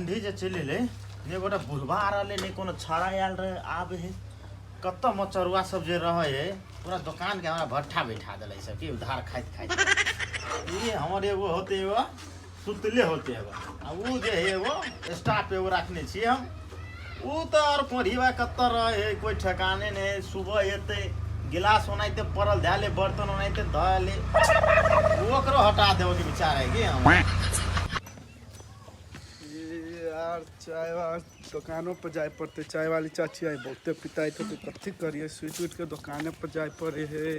ठंडी जे चले ले ये गोटा बुढ़वा आ रहे नहीं कोनो छड़ा आयल रहे आब है कत मचरुआ सब जे रहे है पूरा दुकान के हमरा भट्ठा बैठा दिले सब कि उधार खाइत खाइत ये हमर एगो होते एगो सुतले होते एगो आ उ जे है एगो स्टाफ एगो रखने छी हम उ तो और कोढ़ीवा कत रहे कोई ठिकाने नहीं सुबह एते गिलास ओनाइते पड़ल धाले बर्तन ओनाइते धले ओकरो हटा देबो के विचार है कि हम यार चाय दुकानों पर जाए पड़ते चाय वाली चाची आई बहुते पिताई थे तो कथी करिए स्वीट उठ के दुकाने पर जाए पड़े है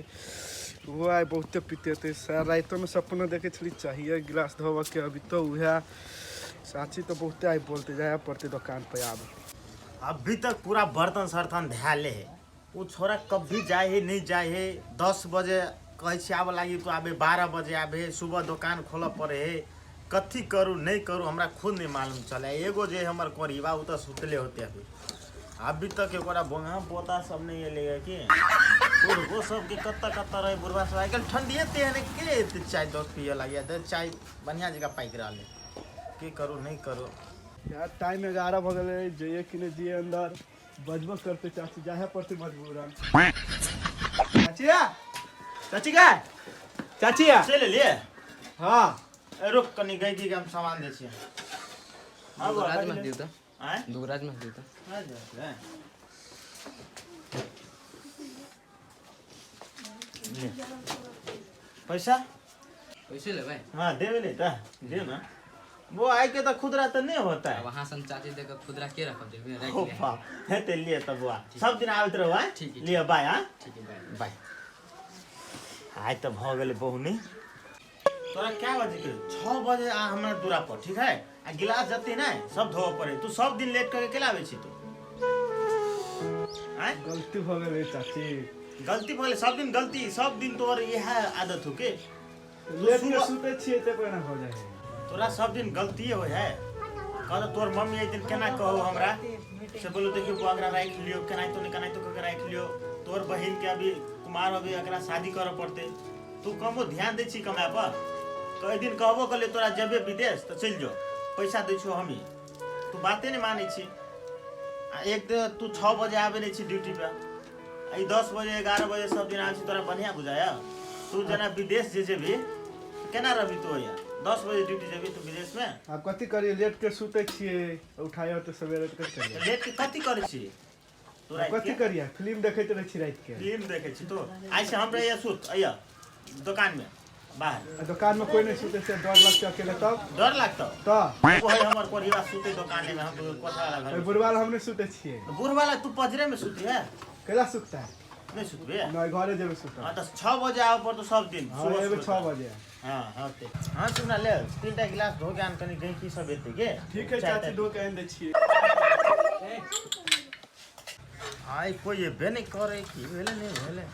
वो आए बहुते पीते थे सर रातों में सपना देखे छली चाहिए गिलास धोवा के अभी तो वह चाची तो बहुते आई बोलते जाए पड़ते दुकान पर आब अभी तक पूरा बर्तन सर्तन ध्याले है वो छोरा कभी जाए है नहीं जाए है 10 बजे कहे आब लगी तो आबे 12 बजे आबे सुबह दुकान खोल पड़े है कथी करूँ नहीं करूँ हमरा खुद नहीं मालूम चले एगो जे हमर कोरीबा उ तो सुतले होते अभी तक एक बोंगा पोता सब नहीं एले कि वो सब के कत्ता रहे बुढ़वा सब आजकल ठंडी के चाय दूध पिए लगे चाय बढ़िया जगह पाइक रहा की करूँ नहीं करूँ यार टाइम 11 हो गए जाइए कि नहीं जिए अंदर बजबो करते चाची जाहे पड़ते मजबूरन चाचिया चाची का चाचिया चले लिए हाँ रुक कनी गई की हम सामान दे छिए दुगराज में दियो त हैं दुगराज में दियो त आ जा ले पैसा पैसे ले भाई हाँ देवे ले ता दे ना वो आए के तो खुदरा तो नहीं होता है वहां सन चाची देकर खुदरा के रख दे मैं रख ओ ले बा है ते लिए तब हुआ सब दिन आवत रहो है ठीक है लिए बाय हां ठीक है भाई बाय आय तो भ गेले बहुनी तोरा क्या बजे के 6 बजे आ हमरा दूरा पर ठीक है आ गिलास जते ना सब धोव पड़े तू सब दिन लेट करके केला आवे छी तू हैं गलती हो गई चाची गलती भले सब दिन तोर यह आदत हो के लेट के सुते छिए ते पर हो जाए तोरा सब दिन गलती हो है कहता तोर मम्मी एक दिन केना कहो हमरा से बोलो देखियो को अगरा राख लियो केना तो के राख लियो तोर बहिन के अभी कुमार अभी अगरा शादी करे पड़ते तू कमो ध्यान दे छी कमाए पर कई दिन कहबो कले तोरा जबे विदेश तो चल जो पैसा दे छो हमी तू बातें नहीं माने छी एक दिन तू 6 बजे आवे नहीं छी ड्यूटी पे आई 10 बजे 11 बजे सब दिन आछी तोरा बढ़िया बुझाया तू जना विदेश जे भी केना रही तू यार 10 बजे ड्यूटी जेबी तू विदेश में आप कथी करिए लेट के सुते छिए उठायो तो सवेरे तक चले लेट के कथी करे छी तोरा कथी करिए फिल्म देखैत रह छी रात के फिल्म देखे छी तो आई से हमरा ये सुत आया दुकान में बाहर दुकान में कोई नहीं सुते से डर लगता अकेले तब डर लगता तो वो है हमर परिवार सुते दुकान में हम तो कोठा वाला घर बुढ़वाल हमने सुते छिए बूढ़ वाला तू पजरे में सुती है केला सुतता है नहीं सुतबे नहीं घरे जेबे सुता हां तो 6 बजे आओ पर तो सब दिन हां एबे 6 बजे हां होते हां सुना ले 3टा गिलास धो के आन कनी गई की सब एते के ठीक है चाची दो के आन दे छिए आई कोई ये बे नहीं करे की भेले नहीं भेले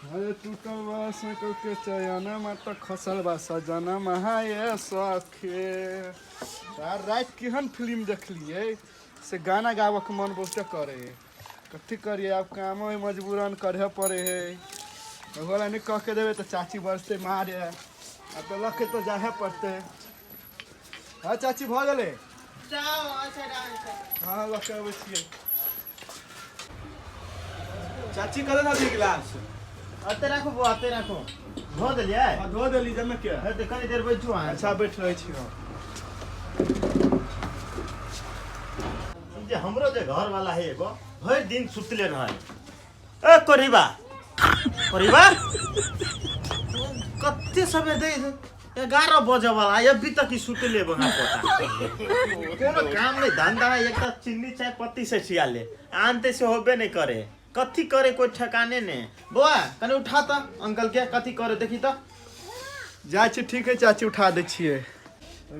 अरे तू तो बस के चयना मत खसल बा सजना महाए सखे यार रात केहन फिल्म देखलिए से गाना गावक मन बहुत करे कथी करिए आप काम में मजबूरन करे पड़े है भगवान नहीं कह के देवे तो चाची बरसे मारे अब तो लख के तो जाहे पड़ते हाँ चाची भ गले जाओ अच्छा हाँ लख के आवे छिए चाची करे ना दी गिलास अते राखो धो देलिए हाँ धो देली जमे के है तो कनी देर बैठू हां अच्छा बैठ रहे छी जे हमरो जे घर वाला है एगो हर दिन सुतले रहे ए कोरीबा कत्ते समय दे 11 बजे वाला अभी तक ही सुतले बना पता कोनो काम नहीं धंधा एक तो चीनी चाय पत्ती से छियाले आनते से होबे नहीं करे कथी करे कोई ठिकाने ने बुआ कने उठा त अंकल के कथी करे देखी त जाय छी ठीक है चाची उठा दे छिए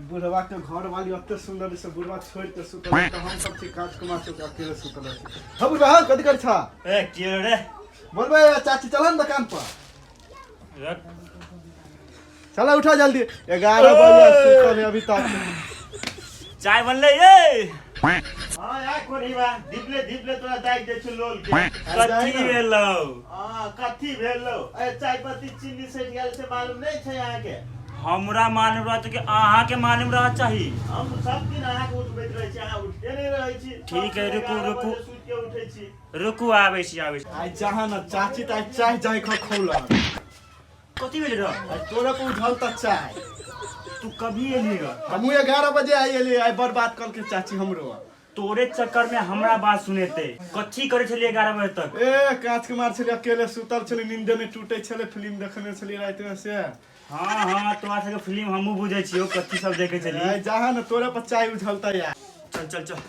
बुढ़वा के घर वाली अत्ते सुंदर से बुढ़वा छोड़ के सुतल तो हम सब छी काज कमा के अकेले सुतल हम बुढ़वा कथी कर छा ए के रे बोलबे चाची चलन दुकान पर चला उठा जल्दी 11 बजे सुतल अभी तक चाय बनले ये हां यार कोरीबा दीपले तोरा दाइ दे छ लोल के कथी भेलौ हां कथी भेलौ ए चाय पत्ती चीनी से गेल से मालूम नहीं छै यहां के हमरा मालूम रहत कि अहाँ के मालूम रह चाहिए। हम सब दिन अहाँ के उठबैत रहै छी, अहाँ उठते नहीं रहै छी। ठीक है, रुकू, रुकू। सुत के उठै छी। रुकू, आबै छी। आई जहाँ न चाची त चाय जाय ख खौला। कथी भेल रह? आई तोरे को उठल त चाय। तू कभी एली रह? हमू 11 बजे आई एली, आई बर्बाद कल के चाची हमरो। तोरे चक्कर में हमरा बात सुनेते। कथी करे छलिए 11 बजे तक? ए कांच के मार छली, अकेले सुतल छली, नींद में टूटे छले, फिल्म देखने छली रात में से। हाँ तोरा सबके फिल्म हमहू बुझे छियो, कथी सब देखे छली। आई जहाँ न तोरे पर चाय उठलता यार। चल चल चल।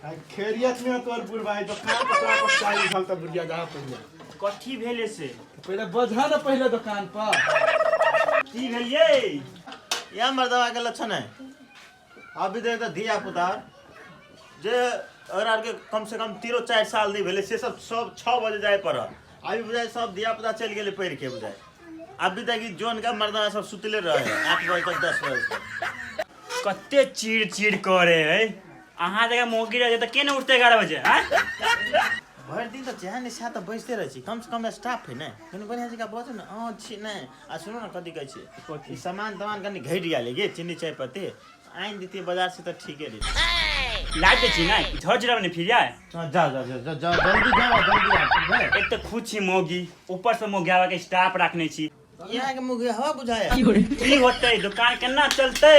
आई खेरियत में तोर बुढ़बाई दुकान पर तोरा पर चाय उठलता बुढ़िया जहाँ पहिले। कथी भेले से? पहिले बजा न पहिले दुकान पर। की भेलिए? या मर्दवा के लक्षण है। अभी देख तो धिया पुता जे अगर के कम से कम 3-4 साल दी भेले से सब 6 बजे जाए पर। अभी बुझाए सब धिया पुता चल गेले पढ़ के बुझाए। अभी तक जोन का मर्दवा सब सुतले रहे 8 बजे तक 10 बजे तक। कत्ते चिड़ करे है। अहाँ जगह मौगी रहे तो के न उठते 11 बजे? भर दिन तो चाहे निशा तो बजते रहे छी। कम से कम स्टाफ है ना, कनी बढ़िया जगह बजो ना। हां छी नहीं आ सुनो ना कथी कहै छी, सामान तमान कनी घट गेले गे, चीनी चाय पत्ती आइन देती बाजार से तो ठीक है रे। लाइट छी ना झड़ जरा ने फिर आए। जा जल्दी जल्दी आ। एक तो खुद छी मौगी, ऊपर से मौगियावा के स्टाफ रखने छी। यहाँ के मुगे हवा बुझाया की होते दुकान केना चलते?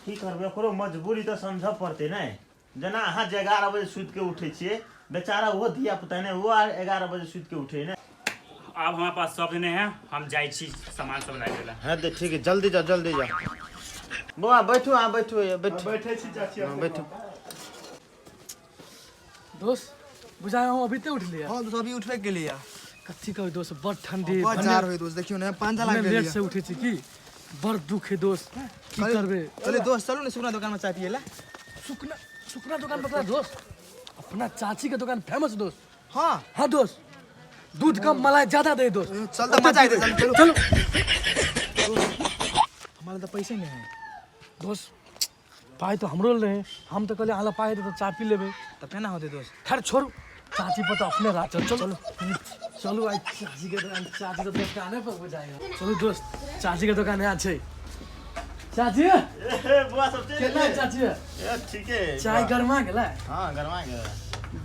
की करबे, ओकरो मजबूरी तो समझ पड़ते ना। जना अहाँ 11 बजे सुत के उठे छिए, बेचारा वो धिया पुता ने वो 11 बजे सुत के उठे ना। अब हमारे पास सब नहीं है, हम जाई छी सामान सब लाए देला। हां दे ठीक है, जल्दी जा बुआ बैठो, आ बैठो बैठे छी चाची। बैठो। दोस्त बुझाए हम अभी ते उठ लिया। हां दोस्त अभी उठबे के लिए। कथी कहै दोस्त, बड़ ठंडी बाजार होई दोस्त, देखियो ना पांजा लाग लेट गेल। से उठे छी की बड़ दुख है दोस्त, की करबे। चले दोस्त चलो ना सुना दुकान में चाय पिए ला। सुकना दुकान पकड़ा दोस्त, अपना चाची का दुकान फेमस दोस्त। हां हाँ दोस्त, दूध कम मलाई ज्यादा दे दोस्त। चल तो मजा आई दे चलो चलो हमारे तो पैसे नहीं है दोस्त, पाए तो हमरो ले, हम तो कहले आला पाए तो चाय पी लेबे। तो केना होते दोस्त? खैर छोड़, चाची पर तो अपने रात। चलो चलो आई चाची के दुकान, चाची के दुकान पर बुझाएगा। चलो दोस्त, चाची के दुकान है अच्छे। चाची ए बुआ सब केना है चाची? ए ठीक है, चाय गरमा गेला। हां गरमा गया।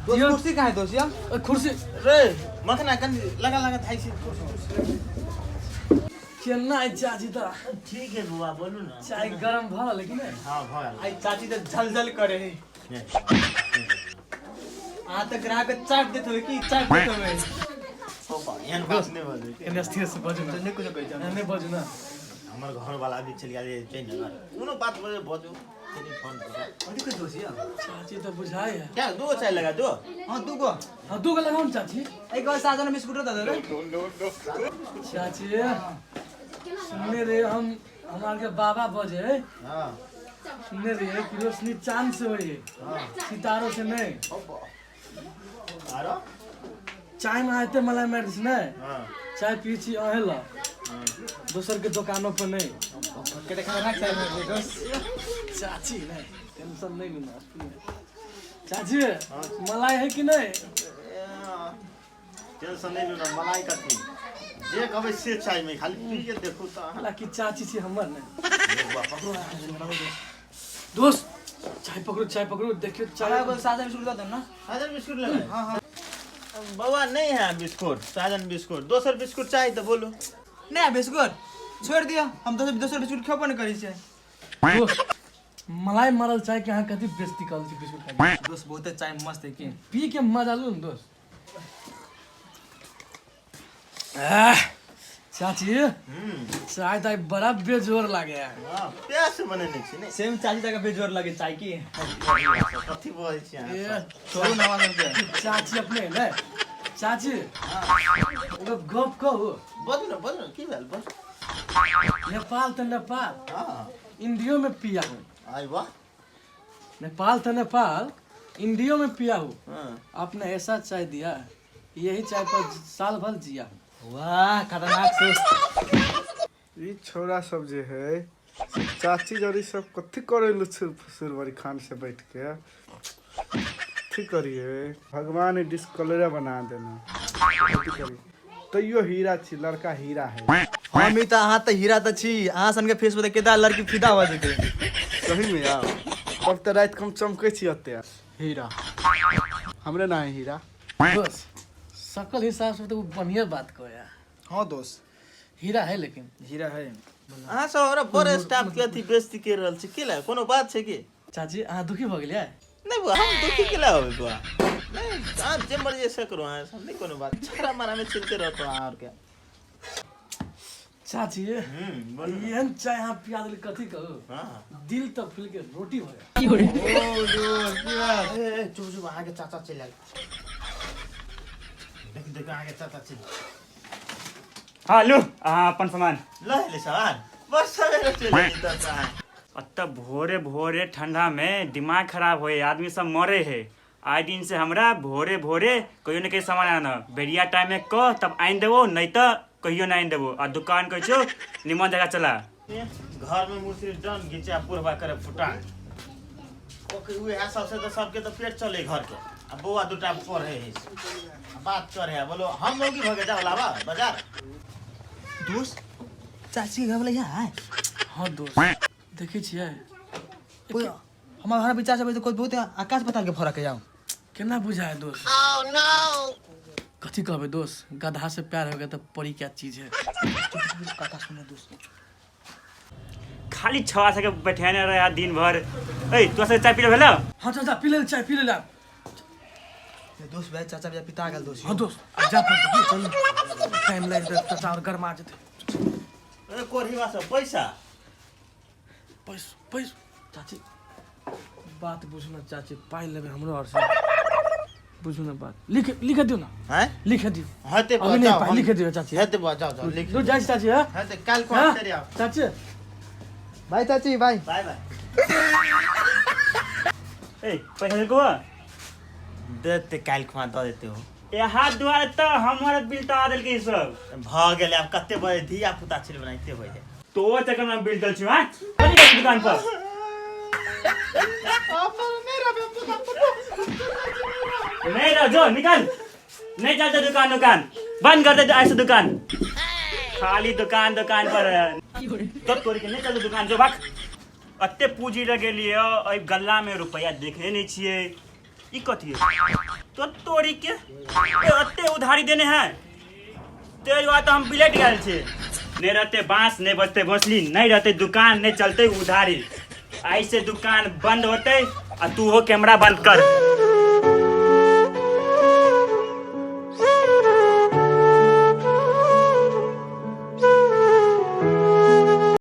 दोस्त कुर्सी कहां है दोस्त या? कुर्सी रे मखना कन लगा थाई छी कुर्सी। केना है चाची तो? ठीक है बुआ बोलू ना। चाय गरम भा लेकिन हां भल। आई चाची तो झलझल करे है। आ तो ग्राहक चाट देत हो की चाट देत हो। ओ एन बात नहीं बोले। एने स्थिर से बजू नहीं कुछ कह जा। एने बजू ना। हमर घर वाला भी चल गया चैन ना। कोनो बात बोले बजो टेलीफोन पर। अभी कुछ दोस्त या? चाची तो बुझाए है। क्या दो चाय लगा दो? हां तू को हाँ दू गला लगाऊं चाची। एक बार साजन बिस्कुट दे दे रे। चाची सुनने रे, हम हमार के बाबा बजे हां सुनने रे कि रोशनी चांद से होई, सितारों से नहीं। आरो चाय में आते मलाई मेडिसिन नहीं, हां चाय पी छी अहेला दोसर के दुकानों पर नहीं। के देखा रख चाय दोस्त। चाची नहीं टेंशन नहीं लेना। चाची मलाई है कि नहीं? टेंशन नहीं लो ना, मलाई का थी जे कहबे से चाय में खाली पी के देखो तो। हालांकि चाची छी हमर नहीं। दोस्त चाय पकड़ो देखियो चाय। चाय को साजन बिस्कुट दे दो ना। साजन बिस्कुट ले। हां हां बाबा नहीं है बिस्कुट, साजन बिस्कुट। दोसर बिस्कुट चाहिए तो बोलो। नहीं बिस्कुट छोड़ दिया, हम तो दोसर बिस्कुट खेबो नहीं करी छै। दोस्त मलाई मरल चाय के यहाँ कथी बेइज्जती कर छी बिस्कुट खाई। दोस्त बहुत चाय मस्त है की। पी के मजा लू न दोस्त। चाची चाय तो बड़ा बेजोर लागे है। हां प्यास बने नहीं छी नहीं। सेम चाची तक बेजोर लगे चाय की। कथी बोलै छी अहाँ? ए, छोड़ू ना वाला चाची अपने ने चाची एगो गप कहू। बोल ना की भेल बोल। नेपाल तो नेपाल, हां इंडियो में पिया हूँ। आई वाह। नेपाल तो नेपाल, इंडियो में पिया हूँ। हां आपने ऐसा चाय दिया, यही चाय पर साल भर जिया हूँ। वाह खतरनाक सोच। ई छोरा सब जे है चाची जरी सब कथी करे लु सुरवरी खान से बैठ के ठीक करिए। भगवान डिस्कलर बना देना। कथी करी तैयो हीरा छी, लड़का हीरा है। हम तो अहाँ तो हीरा तो छी अहाँ सन के फेस पे केदा लड़की फिदा हुआ देखे सही में यार अब तो रात कम चमके छी अत्ते हीरा हमरे ना है हीरा दोस्त सकल हिसाब से तो वो बढ़िया बात कहो यार। हाँ दोस्त हीरा है लेकिन हीरा है अहाँ सब हमरा बड़े स्टाफ के अथी बेइज्जती कर रहल छी केला कोनो बात छै की चाची अहाँ दुखी भऽ गेलियै? नहीं बुआ हम दुखी केला होबे बुआ नहीं आप जे मर्जी से करो अहाँ सब नहीं कोनो बात छरा मारा में चिलते रहतो अहाँ और क्या चाची बोलो एहन चाय अहाँ पिया देली कथी कहू हां दिल तो फूल के रोटी हो गया। ओ दोस्त की बात ए चुप चुप आगे चाचा चल आए देख देख आगे चाचा चल हाँ लो अहाँ अपन सामान ले सामान बस सवेरे चले चाचा अत्ता भोरे भोरे ठंडा में दिमाग खराब होए आदमी सब मरे है आइ दिन से हमरा भोरे भोरे कहियो न कहियो सामान आना बेरिया टाइम में कह तब आइन देबो नहीं तो कहियो नहीं आइन देबो और दुकान कह छो निमन जगह चला घर में मुसरी डन घिचा पुरवा करे फुटान ओके उहे है सबसे तो सबके तो पेट चले घर के अब बउआ दुटा पढ़े है बात करे बोलो हम लोग ही भगे जाओ लावा बाजार दोस्त चाची के घर वाला यहाँ है हाँ दोस्त देखी छियै हमारा घर विचार से तो बहुत आकाश पताल के फरक है जाओ केना बुझाए दोस्त? कथी कहबे दोस्त गधा से प्यार हो गया तो परी क्या चीज है। काका सुने दोस्त खाली छवा सके बैठेने रहे दिन भर ए तू से चाय पी ले भेलो हाँ चाचा पी ले चाय पी ले ला। दोस्त भाई चाचा भैया पिता गल दोस्त हाँ दोस्त अब जा पड़ते चल टाइम लग रहा चाचा और घर में आ जाते। अरे कोरहीवा सब पैसा पैस चाची बात बुझू ना चाची पाई लेबे हमरो और से बुझू ना बात लिख दियो ना हैं लिख दियो हते अभी नहीं पाई लिख दियो चाची हते जाओ जाओ लिख तू जा चाची हां हते कल को हाँ? तेरे आओ चाची भाई चाची भाई बाय बाय ए पैसा दे को देते कल खुआ दे देते हो ए हाथ दुआरे तो हमारे बिल तो आ देल के सब भ गेले अब कते बजे धिया पुता छिल बनाइते होय है तो चक्कर में बिल दल छु हां चली गई दुकान पर नहीं रह जो निकल नहीं चलते दुकान बंद कर दे ऐसे दुकान खाली दुकान पर तब तोरी के नहीं चलते दुकान जो भाग अत्ते पूंजी लगेलिए और गल्ला में रुपया देखने नहीं छिए ई कथी है तो तोरी के अत्ते उधारी देने हैं तेज बात हम बिलेट गए छे नहीं रहते बांस नहीं बजते बांसुरी नहीं रहते दुकान नहीं चलते उधारी ऐसे दुकान बंद होते और तू हो कैमरा बंद कर।